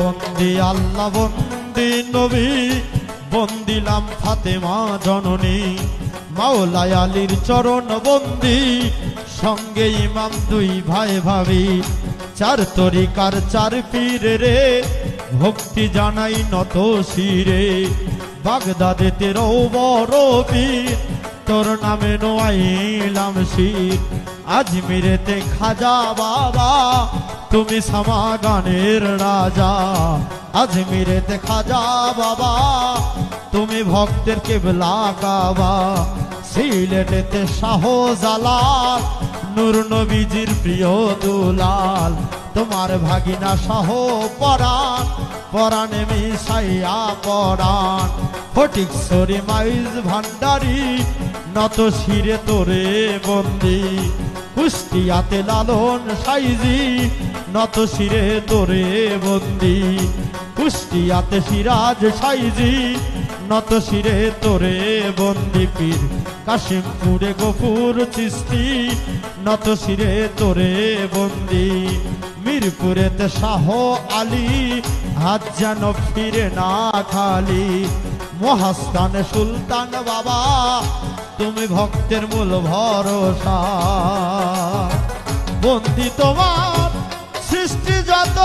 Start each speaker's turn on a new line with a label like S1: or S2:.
S1: বন্দি আল্লাহ বন্দি নবী, বন্দিলাম ফাতেমা জননী। মাওলায় আলীর চরণ বন্দি, সঙ্গে ইমাম দুই ভাই ভাবি। চার তরিকার চার পীর রে, ভক্তি জানাই নত শিরে। বাগদাদেতে রও বড় পীর, তোর নামে নোয়াইলাম শির। আজমিরেতে খাজা বাবা, তুমি সামাগানের রাজা। আজমিরেতে খাজা বাবা, তুমি ভক্তের কেবলা কাবা। সিলেটেতে শাহজালাল, নূর নবীজির প্রিয় দুলাল। তোমার ভাগিনা শাহ পরাণ, পরাণে মিশাইয়া পরাণ। ফটিকছড়ি মাইজ ভান্ডারি, নত শিরে তোরে বন্দি। কুষ্টিয়াতে লালন সাইজি, নত শিরে তোরে বন্দি। কুষ্টিয়াতে সিরাজ সাইজি, নত শিরে তোরে বন্দি। পীর কাশিমপুরে গফুর চিস্তি, নত শিরে তোরে বন্দি। মিরপুরেতে শাহ আলী, হাত যেন ফিরে না খালি। মহাস্থানে সুলতান বাবা, তুমি ভক্তের মূল ভরসা। বন্দি তোমার সৃষ্টি যত,